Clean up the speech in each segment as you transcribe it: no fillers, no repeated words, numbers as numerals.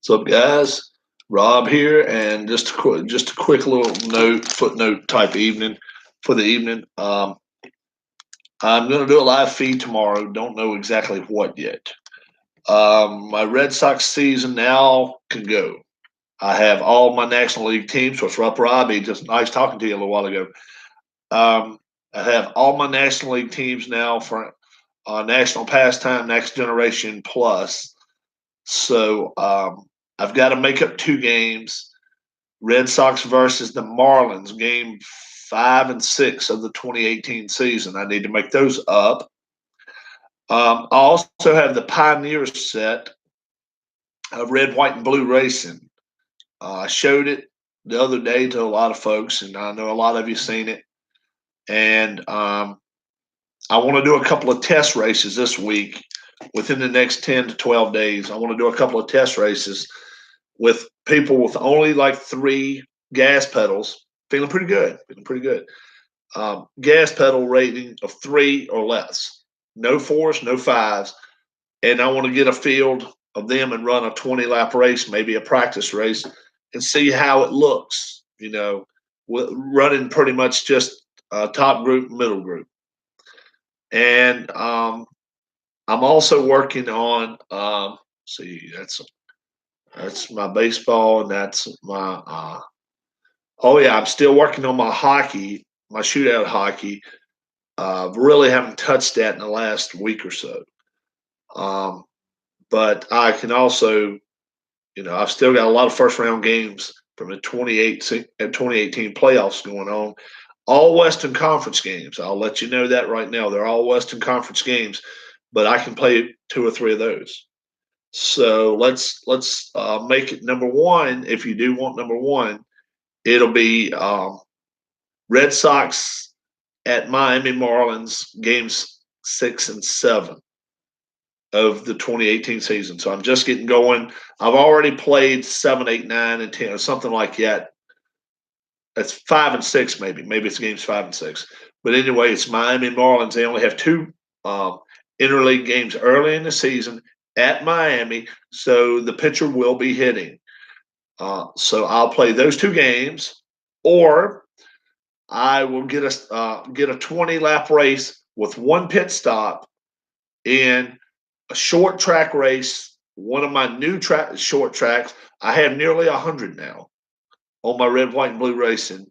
What's up, guys? Rob here, and just a quick little footnote type evening for the evening. I'm going to do a live feed tomorrow. Don't know exactly what yet. My Red Sox season now can go. I have all my National League teams. What's up, Robbie? Just nice talking to you a little while ago. I have all my National League teams now for National Pastime Next Generation Plus. So I've got to make up two games. Red Sox versus the Marlins, game 5 and 6 of the 2018 season. I need to make those up. I also have the Pioneers set of red, white, and blue racing. I showed it the other day to a lot of folks, and I know a lot of you seen it. And I want to do a couple of test races this week within the next 10 to 12 days. I want to do a couple of test races with people with only like 3 gas pedals, feeling pretty good. Gas pedal rating of 3 or less, no 4s, no 5s, and I want to get a field of them and run a 20-lap race, maybe a practice race, and see how it looks. Running pretty much just top group, middle group, and I'm also working on. See, that's my baseball, and that's my. Oh yeah, I'm still working on my hockey, my shootout hockey. Really haven't touched that in the last week or so. But I can also, I've still got a lot of first round games from the 2018 playoffs going on. All Western Conference games. I'll let you know that right now. They're all Western Conference games, but I can play 2 or 3 of those. So let's make it number one. If you do want number one, it'll be Red Sox at Miami Marlins games 6 and 7 of the 2018 season. So I'm just getting going. I've already played 7, 8, 9, and 10 or something like that. That's 5 and 6 maybe. Maybe it's games 5 and 6. But anyway, it's Miami Marlins. They only have 2 interleague games early in the season at Miami, so the pitcher will be hitting. So I'll play those 2 games, or I will get a 20-lap race with 1 pit stop in a short track race. One of my new short tracks. I have nearly 100 now on my red, white, and blue racing,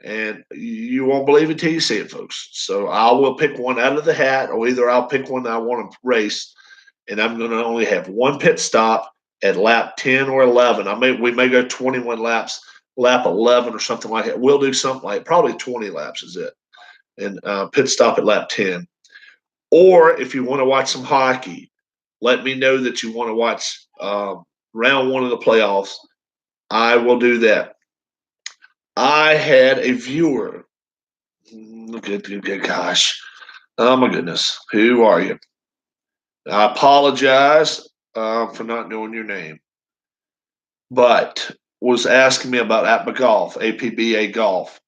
and you won't believe it till you see it, folks. So I will pick one out of the hat, or either I'll pick one that I want to race, and I'm going to only have 1 pit stop at lap 10 or 11. We may go 21 laps, lap 11 or something like that. We'll do something like probably 20 laps is it, and pit stop at lap 10. Or if you want to watch some hockey, let me know that you want to watch round 1 of the playoffs. I will do that. I had a viewer. Gosh. Oh, my goodness. Who are you? I apologize for not knowing your name, but was asking me about APBA Golf, APBA Golf.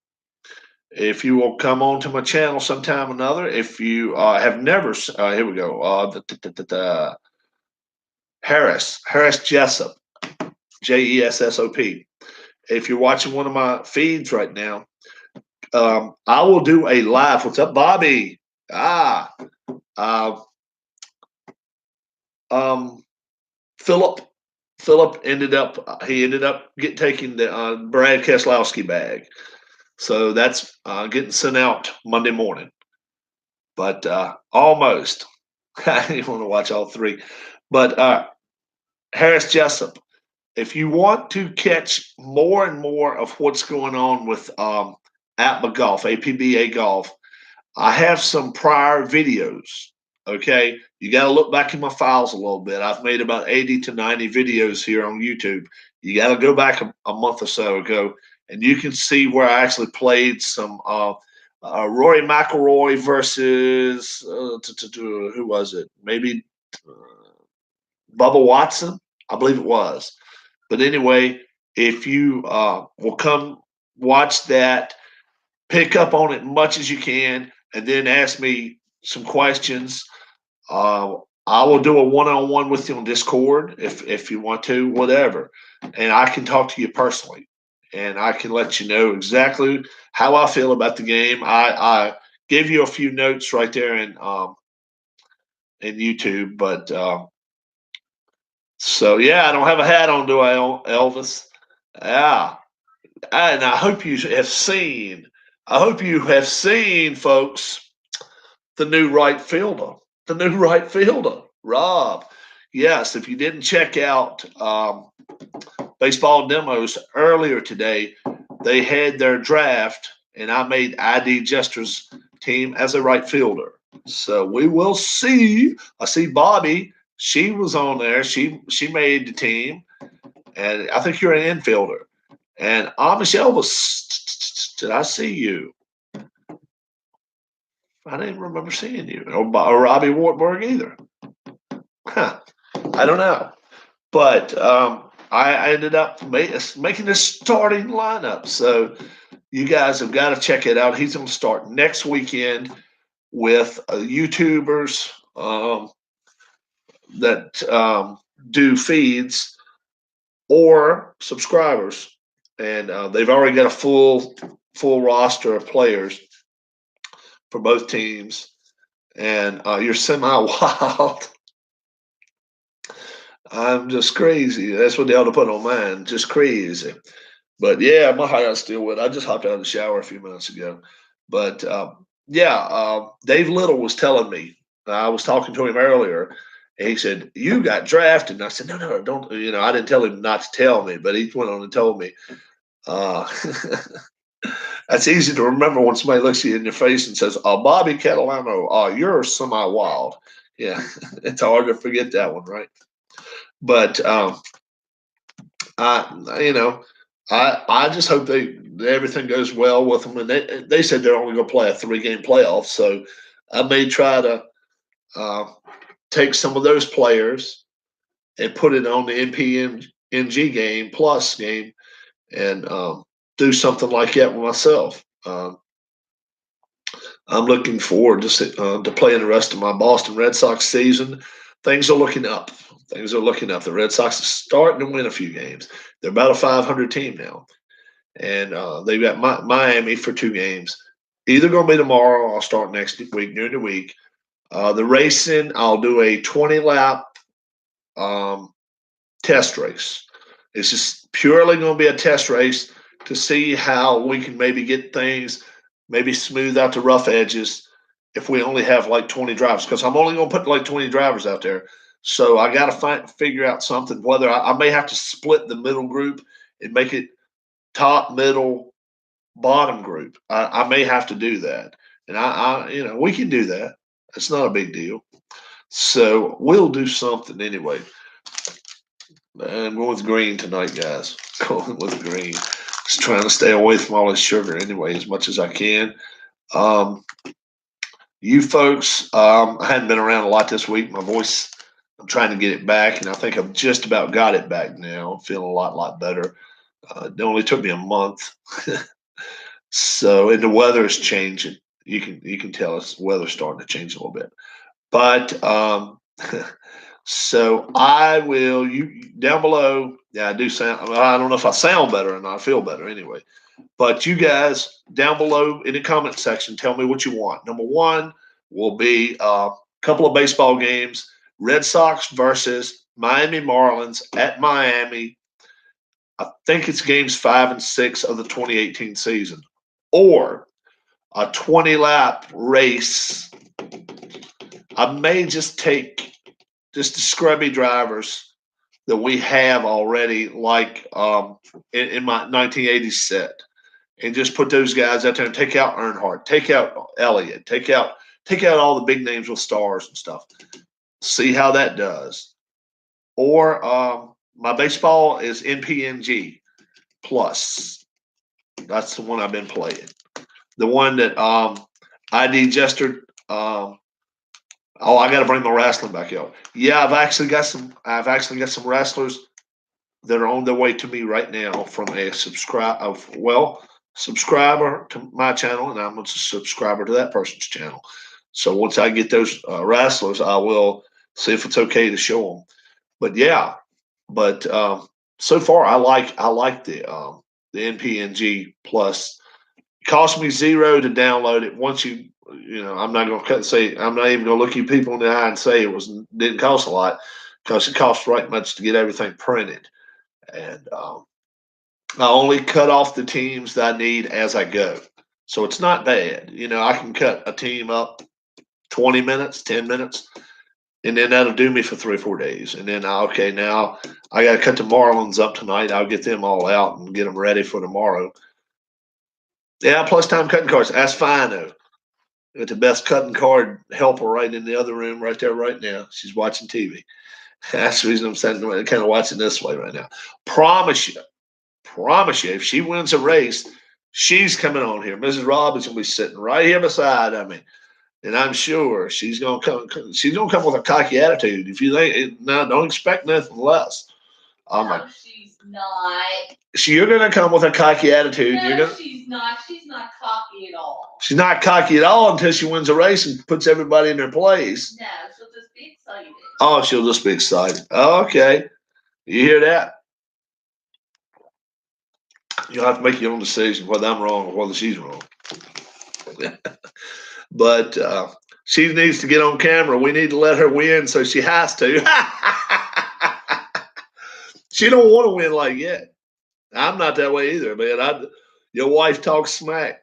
If you will come on to my channel sometime or another, if you have never, here we go, Harris Jessup, Jessop. If you're watching one of my feeds right now, I will do a live. What's up, Bobby? Philip ended up taking the Brad Keselowski bag, so that's getting sent out Monday morning. But almost, I didn't want to watch all 3. But Harris Jessup, if you want to catch more and more of what's going on with APBA Golf, APBA Golf, I have some prior videos. Okay, you got to look back in my files a little bit. I've made about 80 to 90 videos here on YouTube. You got to go back a month or so ago, and you can see where I actually played some Rory McIlroy versus who was it? Maybe Bubba Watson, I believe it was. But anyway, if you will come watch that, pick up on it much as you can, and then ask me some questions. I will do a one-on-one with you on Discord if you want to, whatever, and I can talk to you personally, and I can let you know exactly how I feel about the game. I gave you a few notes right there in YouTube, but so yeah, I don't have a hat on, do I, Elvis? Yeah, and I hope you have seen. I hope you have seen, folks, the new right fielder. The new right fielder, Rob. Yes, if you didn't check out baseball demos earlier today, they had their draft, and I made ID Jester's team as a right fielder. So we will see. I see Bobby. She was on there. She made the team, and I think you're an infielder. And Michelle was. Did I see you? I didn't remember seeing you, or Robbie Wartburg either. Huh. I don't know, but I ended up making this starting lineup. So you guys have got to check it out. He's going to start next weekend with YouTubers that do feeds or subscribers, and they've already got a full roster of players for both teams. And you're semi-wild. I'm just crazy. That's what they ought to put on mine. Just crazy. But yeah, my heart's still wet. I just hopped out of the shower a few minutes ago. But Dave Little was telling me. I was talking to him earlier. And he said, "You got drafted." And I said, "No, don't." I didn't tell him not to tell me, but he went on and told me. Uh, that's easy to remember when somebody looks you in your face and says, Bobby Catalano, you're semi-wild." Yeah, it's hard to forget that one, right? But I just hope everything goes well with them. And they said they're only going to play a 3-game playoff, so I may try to take some of those players and put it on the NPNG game plus game and do something like that with myself. I'm looking forward to playing the rest of my Boston Red Sox season. Things are looking up. Things are looking up. The Red Sox are starting to win a few games. They're about a 500 team now, and they've got Miami for 2 games. Either going to be tomorrow, or I'll start next week during the week. The racing, I'll do a 20-lap test race. It's just purely going to be a test race to see how we can maybe get things, maybe smooth out the rough edges if we only have like 20 drivers, because I'm only going to put like 20 drivers out there. So I got to figure out something, whether I may have to split the middle group and make it top, middle, bottom group. I may have to do that. And we can do that. It's not a big deal. So we'll do something anyway. I'm going with green tonight, guys. Going with green. Just trying to stay away from all this sugar anyway, as much as I can. You folks, I hadn't been around a lot this week. My voice, I'm trying to get it back, and I think I've just about got it back now. I'm feeling a lot better. It only took me a month. So, and the weather is changing. You can tell us the weather's starting to change a little bit. But so I will, you down below. Yeah, I do sound, I don't know if I sound better or not. I feel better anyway. But you guys down below in the comment section, tell me what you want. Number 1 will be a couple of baseball games: Red Sox versus Miami Marlins at Miami. I think it's games 5 and 6 of the 2018 season, or a 20-lap race. I may just take the scrubby drivers that we have already, like in my 1980s set, and just put those guys out there and take out Earnhardt, take out Elliott, take out all the big names with stars and stuff. See how that does. Or my baseball is NPNG plus. That's the one I've been playing. The one that ID Jester. I got to bring my wrestling back out. Yeah, I've actually got some wrestlers that are on their way to me right now from a subscriber to my channel, and I'm a subscriber to that person's channel. So once I get those wrestlers, I will See if it's okay to show them. But yeah, but so far I like the NPNG Plus. It cost me zero to download it. Once I'm not going to say I'm not even going to look you people in the eye and say didn't cost a lot because it costs right much to get everything printed. And I only cut off the teams that I need as I go. So it's not bad. I can cut a team up 20 minutes, 10 minutes, and then that'll do me for 3 or 4 days. And then, okay, now I got to cut the Marlins up tonight. I'll get them all out and get them ready for tomorrow. Yeah, plus time cutting cards. That's fine, though. Got the best cutting card helper right in the other room right there right now. She's watching TV. That's the reason I'm sitting kind of watching this way right now. Promise you, if she wins a race, she's coming on here. Mrs. Robbins will be sitting right here beside me, and I'm sure she's gonna come. She's gonna come with a cocky attitude. If you think no, don't expect nothing less. No, she's not. You're gonna come with a cocky attitude. No, she's not. She's not cocky at all. She's not cocky at all until she wins a race and puts everybody in their place. No, she'll just be excited. Oh, she'll just be excited. Okay, you hear that? You'll have to make your own decision whether I'm wrong or whether she's wrong. But she needs to get on camera. We need to let her win, so she has to. She don't want to win like yet. I'm not that way either, man. Your wife talks smack.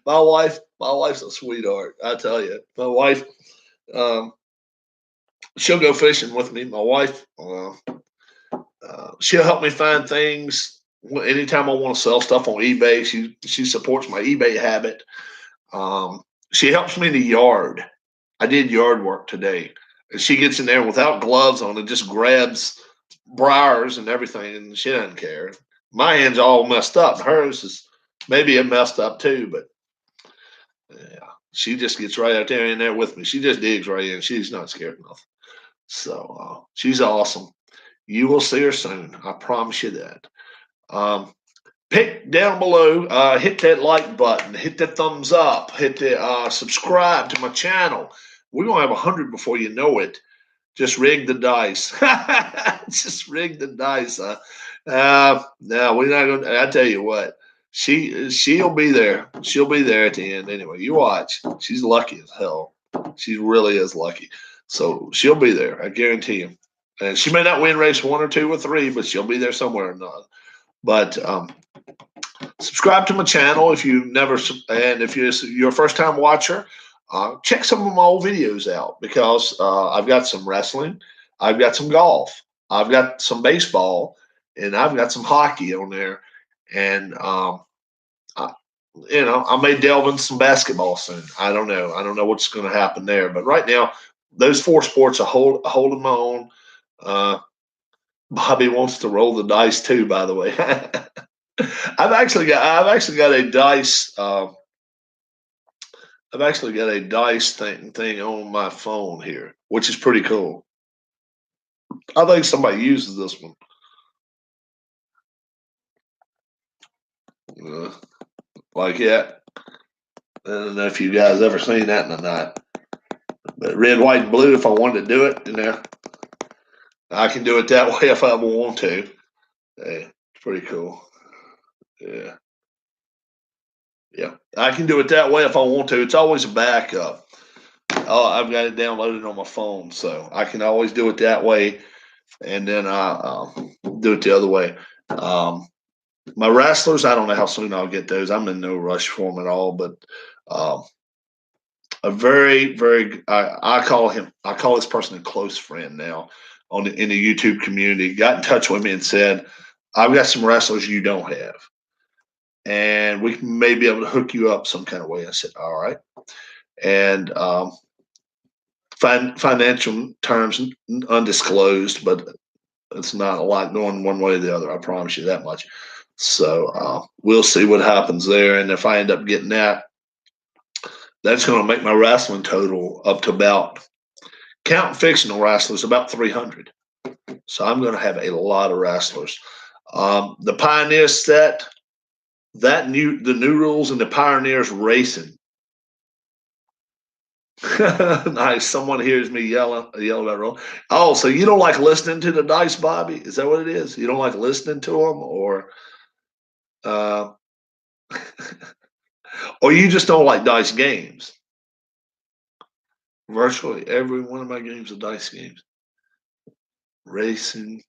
My wife's a sweetheart. I tell you, my wife, she'll go fishing with me. My wife, she'll help me find things. Anytime I want to sell stuff on eBay, she supports my eBay habit. She helps me in the yard. I did yard work today. And she gets in there without gloves on and just grabs briars and everything, and she doesn't care. My hand's all messed up. Hers is maybe messed up too, but yeah, she just gets right out there in there with me. She just digs right in. She's not scared enough. So she's awesome. You will see her soon. I promise you that. Pick down below, hit that like button, hit that thumbs up, hit the subscribe to my channel. We're gonna have 100 before you know it. Just rig the dice. Just rig the dice. No, we're not gonna. I tell you what, she'll be there. She'll be there at the end anyway. You watch. She's lucky as hell. She really is lucky. So she'll be there. I guarantee you. And she may not win race 1 or 2 or 3, but she'll be there somewhere or not. But subscribe to my channel if you never, and if you're a first time watcher, check some of my old videos out because I've got some wrestling, I've got some golf, I've got some baseball, and I've got some hockey on there. And I may delve into some basketball soon. I don't know. I don't know what's going to happen there. But right now, those 4 sports are holding my own. Bobby wants to roll the dice too, by the way. I've actually got a dice. I've actually got a dice thing on my phone here, which is pretty cool. I think somebody uses this one. Like that. I don't know if you guys ever seen that in the night. But red, white, and blue, if I wanted to do it, I can do it that way if I want to. Hey, it's pretty cool. Yeah. Yeah. I can do it that way if I want to. It's always a backup. I've got it downloaded on my phone, so I can always do it that way, and then I'll do it the other way. My wrestlers, I don't know how soon I'll get those. I'm in no rush for them at all, but a very, very, I call this person a close friend now in the YouTube community, got in touch with me and said, I've got some wrestlers you don't have, and we may be able to hook you up some kind of way. I said, all right. And financial terms undisclosed, but it's not a lot going one way or the other. I promise you that much. So we'll see what happens there. And if I end up getting that, that's going to make my wrestling total up to about, counting fictional wrestlers, about 300. So I'm going to have a lot of wrestlers. The Pioneer set, the new rules in the Pioneers racing Nice. Someone hears me yell about roll. Oh, so you don't like listening to the dice, Bobby? Is that what it is? You don't like listening to them, uh, or you just don't like dice games? Virtually every one of my games are dice games. Racing,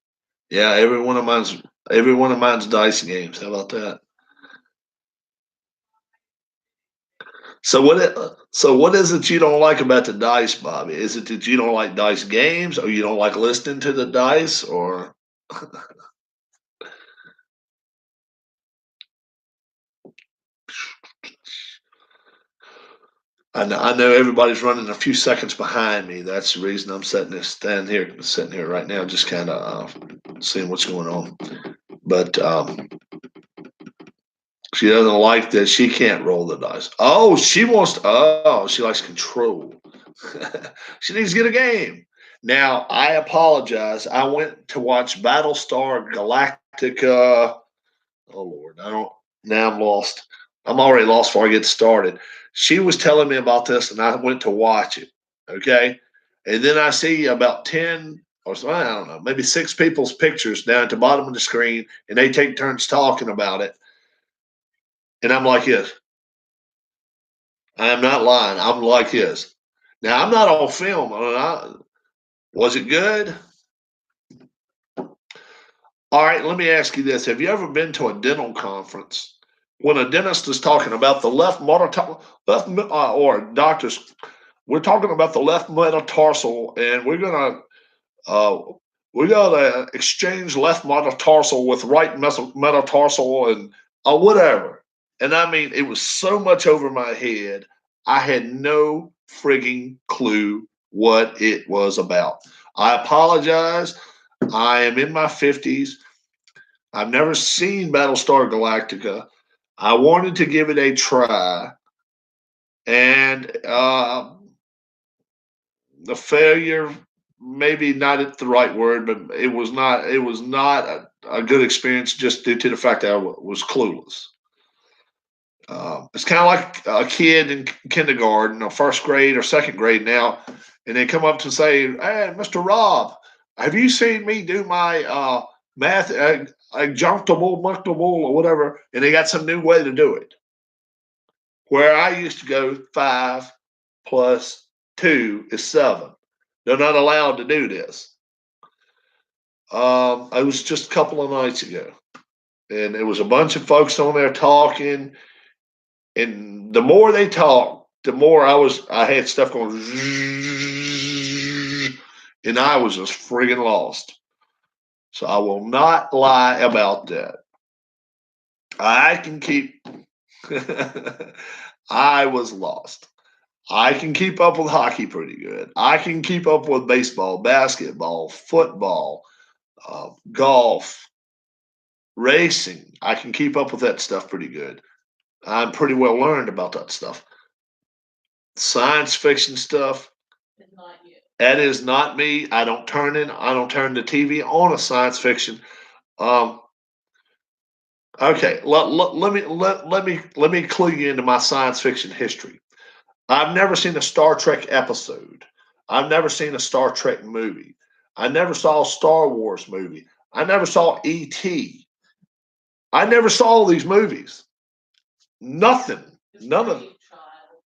yeah, every one of mine's dice games. How about that? So what is it you don't like about the dice, Bobby? Is it that you don't like dice games, or you don't like listening to the dice, or I know everybody's running a few seconds behind me. That's the reason I'm sitting here right now, just kind of seeing what's going on. But she doesn't like that she can't roll the dice. Oh, she likes control. She needs to get a game. Now, I apologize. I went to watch Battlestar Galactica. Oh Lord, I don't. Now I'm lost. I'm already lost before I get started. She was telling me about this, and I went to watch it. Okay, and then I see about 10 or so, I don't know, maybe six people's pictures down at the bottom of the screen, and they take turns talking about it. And I'm like this. I am not lying. I'm like this. Now I'm not on film. Was it good? All right, let me ask you this. Have you ever been to a dental conference when a dentist is talking about the or doctors, we're talking about the left metatarsal, and uh, we gotta exchange left metatarsal with right metatarsal and whatever. And I mean, it was so much over my head. I had no frigging clue what it was about. I apologize. I am in my 50s. I've never seen Battlestar Galactica. I wanted to give it a try, and the failure, maybe not at the right word, but it was not. It was not a good experience just due to the fact that I was clueless. It's kind of like a kid in kindergarten, or first grade, or second grade now, and they come up to say, "Hey, Mr. Rob, have you seen me do my math adjunctable, multiple, or whatever?" And they got some new way to do it. Where I used to go, 5 + 2 is 7. They're not allowed to do this. It was just a couple of nights ago, and it was a bunch of folks on there talking. And the more they talked, the more I had stuff going, and I was just friggin' lost. So I will not lie about that. I can keep. I was lost. I can keep up with hockey pretty good. I can keep up with baseball, basketball, football, golf, racing. I can keep up with that stuff pretty good. I'm pretty well learned about that stuff. Science fiction stuff, It's not you. that is not me. I don't turn the TV on a science fiction. Um, okay, let me clue you into my science fiction history. I've never seen a Star Trek episode. I've never seen a Star Trek movie. I never saw a Star Wars movie. I never saw E.T. I never saw these movies. Nothing. Just None of brave child.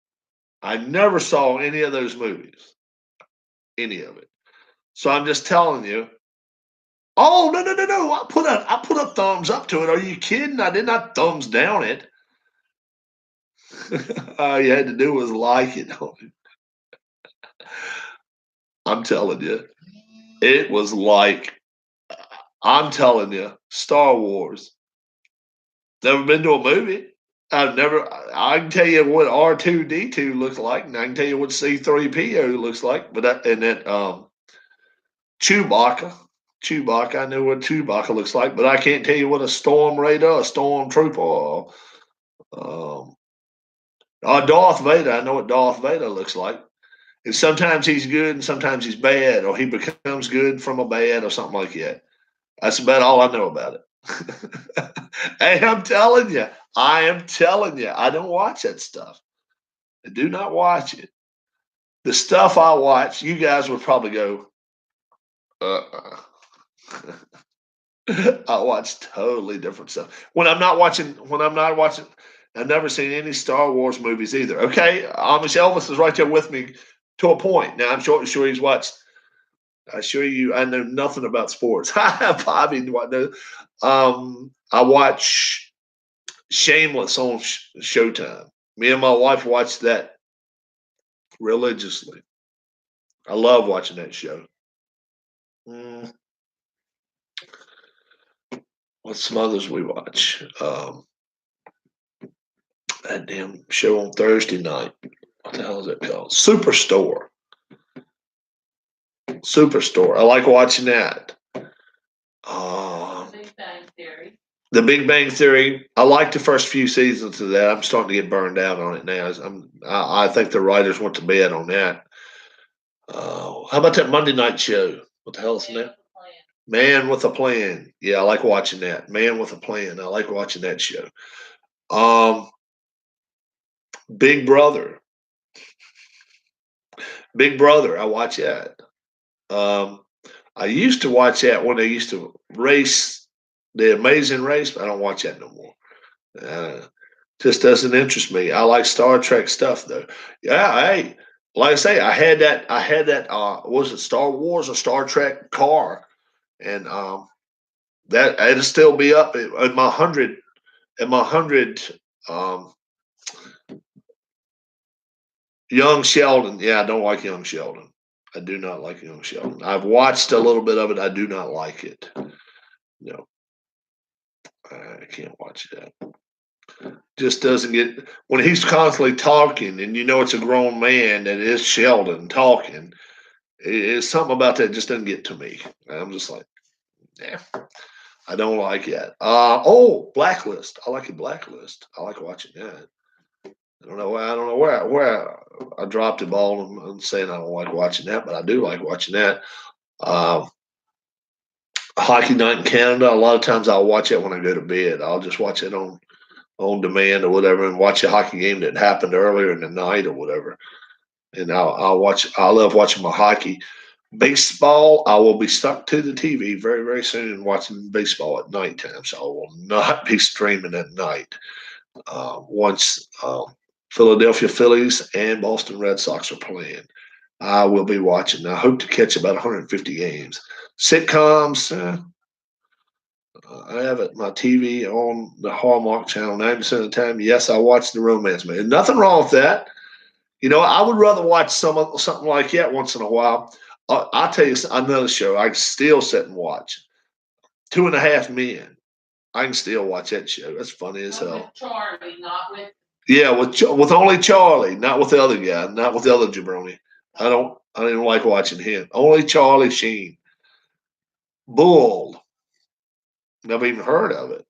I never saw any of those movies. Any of it. So I'm just telling you. Oh no! I put a thumbs up to it. Are you kidding? I did not thumbs down it. All you had to do was like it. I'm telling you, it was like I'm telling you, Star Wars. Never been to a movie. I've never. I can tell you what R2D2 looks like, and I can tell you what C3PO looks like. But and that Chewbacca, Chewbacca. I know what Chewbacca looks like, but I can't tell you what a Storm Raider, a Stormtrooper, or Darth Vader. I know what Darth Vader looks like. And sometimes he's good, and sometimes he's bad, or he becomes good from a bad, or something like that. That's about all I know about it. Hey, I'm telling you, I am telling you, I don't watch that stuff. I do not watch it. The stuff I watch, you guys would probably go, uh-uh. I watch totally different stuff. When I'm not watching, I've never seen any Star Wars movies either. Okay, Amish Elvis is right there with me to a point. Now I'm sure he's watched. I assure you, I know nothing about sports. Bobby, what know? I watch Shameless on Showtime. Me and my wife watch that religiously. I love watching that show. Mm, what's some others we watch? That damn show on Thursday night. What the hell is it called? Superstore. Superstore. I like watching that. Big Bang Theory. The Big Bang Theory. I like the first few seasons of that. I'm starting to get burned out on it now. I think the writers went to bed on that. How about that Monday night show? What the hell is Man that? with a Plan. Man with a Plan. Yeah, I like watching that. Man with a Plan. I like watching that show. Um, Big Brother. Big Brother. I watch that. Um, I used to watch that when they used to race the Amazing Race, but I don't watch that no more. Just doesn't interest me. I like Star Trek stuff though. Yeah, hey, like I say, I had that was it Star Wars or Star Trek car, and that it'll still be up at my 100 um Young Sheldon. Yeah, I don't like Young Sheldon. I do not like Young Sheldon. I've watched a little bit of it. I do not like it. No, I can't watch that. Just doesn't get when he's constantly talking, and you know it's a grown man that is Sheldon talking. It's something about that just doesn't get to me. I'm just like, yeah, I don't like that. Blacklist. I like a Blacklist. I like watching that. I don't know why. I don't know where I dropped the ball and saying I don't like watching that, but I do like watching that. Um, Hockey Night in Canada. A lot of times I'll watch it when I go to bed. I'll just watch it on demand or whatever, and watch a hockey game that happened earlier in the night or whatever. And I'll watch. I love watching my hockey. Baseball, I will be stuck to the TV very, very soon watching baseball at nighttime. So I will not be streaming at night. Once Philadelphia Phillies and Boston Red Sox are playing, I will be watching. I hope to catch about 150 games. Sitcoms, I have it my TV on the Hallmark Channel 90% of the time. Yes, I watch the romance movie. Nothing wrong with that. You know, I would rather watch something like that once in a while. I'll tell you another show I can still sit and watch. 2.5 Men. I can still watch that show. That's funny as But hell. with Charlie, not with. Yeah, with only Charlie, not with the other guy, not with the other jabroni. I don't like watching him. Only Charlie Sheen. Bull. Never even heard of it.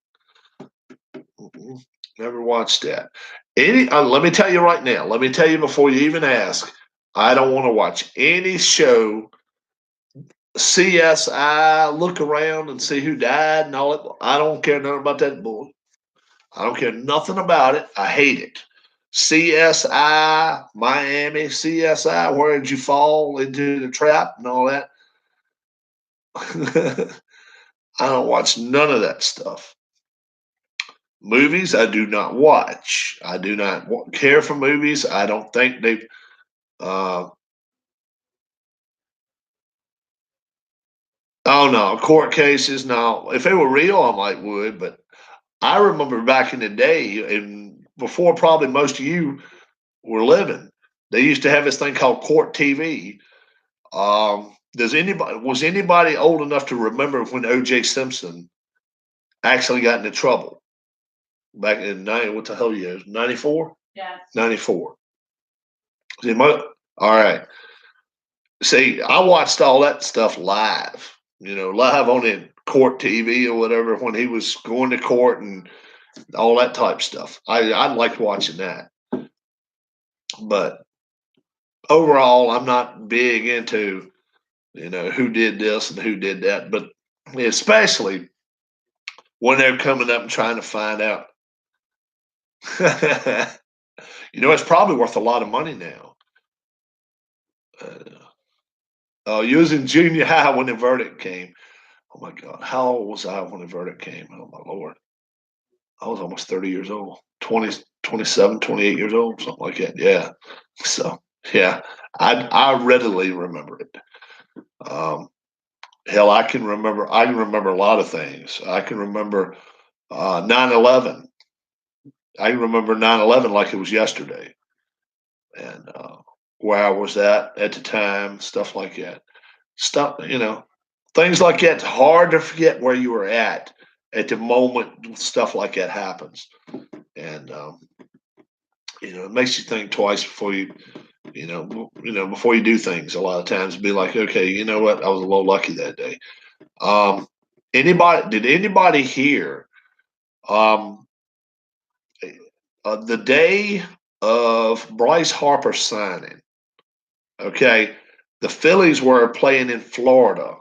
Mm-mm. Never watched that. Let me tell you right now. Let me tell you before you even ask. I don't want to watch any show. CSI, look around and see who died and all that. I don't care nothing about that bull. I don't care nothing about it. I hate it. CSI, Miami, CSI, where did you fall into the trap and all that? I don't watch none of that stuff. Movies, I do not watch. I do not care for movies. I don't think they've. Uh, oh no, court cases. No, if they were real, I might would. But I remember back in the day, and before probably most of you were living, they used to have this thing called court TV. Was anybody old enough to remember when O.J. Simpson actually got into trouble back in what the hell year? 94? Yes. 94. All right. See, I watched all that stuff live, live on the court TV or whatever when he was going to court and all that type stuff. I like watching that. But overall, I'm not big into, who did this and who did that. But especially when they're coming up and trying to find out. It's probably worth a lot of money now. You was in junior high when the verdict came. Oh my God, how old was I when the verdict came? Oh my Lord, I was almost 30 years old, 20, 27, 28 years old, something like that. Yeah. So yeah, I readily remember it. Um, hell, I can remember a lot of things. I can remember 9/11. I can remember 9/11 like it was yesterday, and where I was at the time, stuff like that. Stuff, things like that. It's hard to forget where you were at the moment stuff like that happens, and it makes you think twice before before you do things. A lot of times, be like, okay, you know what, I was a little lucky that day. Um, did anybody hear um, the day of Bryce Harper signing? Okay, the Phillies were playing in Florida,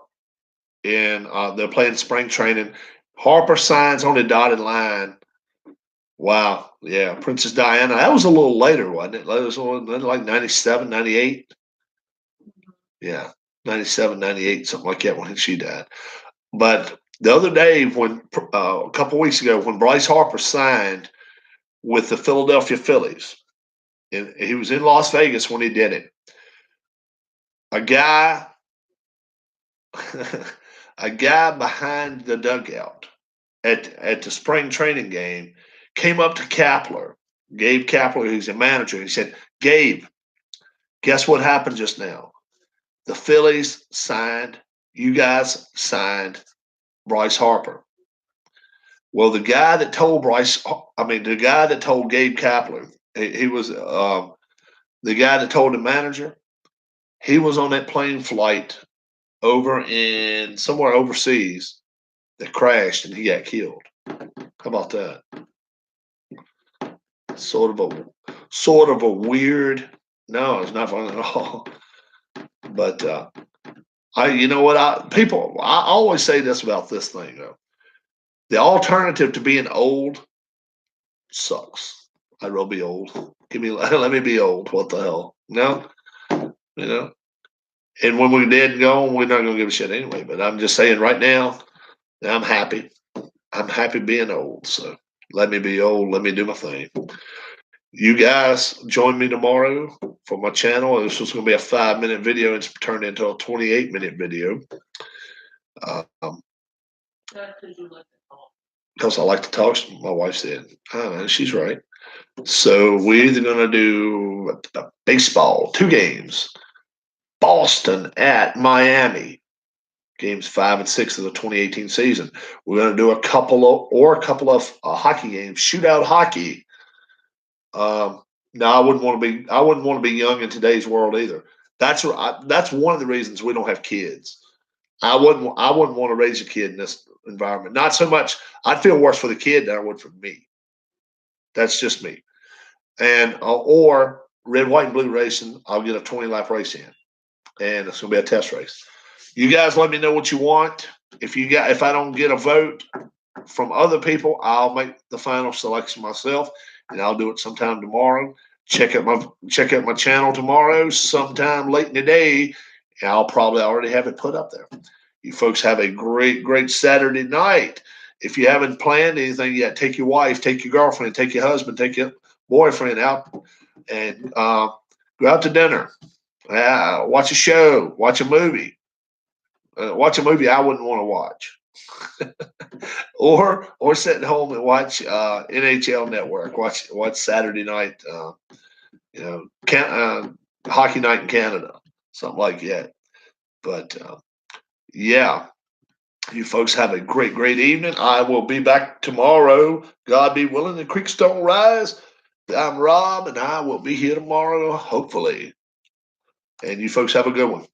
and they're playing spring training. Harper signs on the dotted line. Wow, yeah, Princess Diana. That was a little later, wasn't it? That was like 97, 98. Yeah, 97, 98, something like that when she died. But the other day, when a couple weeks ago, when Bryce Harper signed with the Philadelphia Phillies, and he was in Las Vegas when he did it, a guy, a guy behind the dugout at the spring training game came up to Kapler, Gabe Kapler, who's a manager. He said, "Gabe, guess what happened just now? The Phillies signed, you guys signed Bryce Harper." Well, the guy that told the guy that told Gabe Kapler, he was the guy that told the manager. He was on that plane flight over in somewhere overseas that crashed and he got killed. How about that? Sort of a weird. No, it's not fun at all. But you know what? I always say this about this thing though. The alternative to being old sucks. I'd rather be old. Let me be old. What the hell? No, you know. And when we're dead and gone, we're not gonna give a shit anyway. But I'm just saying right now, I'm happy. I'm happy being old. So let me be old. Let me do my thing. You guys join me tomorrow for my channel. This was going to be a 5-minute video. It's turned into a 28-minute video. Um, because I like to talk. My wife said, I don't know, she's right. So we're either going to do baseball, 2 games. Boston at Miami, games 5 and 6 of the 2018 season. We're going to do a couple of hockey games, shootout hockey. No, I wouldn't want to be. I wouldn't want to be young in today's world either. That's one of the reasons we don't have kids. I wouldn't want to raise a kid in this environment. Not so much. I'd feel worse for the kid than I would for me. That's just me. And or red, white, and blue racing. I'll get a 20-lap race in, and it's gonna be a test race. You guys, let me know what you want. If I don't get a vote from other people, I'll make the final selection myself, and I'll do it sometime tomorrow. Check out my channel tomorrow, sometime late in the day, and I'll probably already have it put up there. You folks have a great Saturday night. If you haven't planned anything yet, take your wife, take your girlfriend, take your husband, take your boyfriend out, and go out to dinner. Watch a show, watch a movie. Watch a movie I wouldn't want to watch. or sit at home and watch NHL Network. Watch Saturday night, hockey night in Canada, something like that. But yeah, you folks have a great evening. I will be back tomorrow. God be willing, the creeks don't rise. I'm Rob, and I will be here tomorrow, hopefully. And you folks have a good one.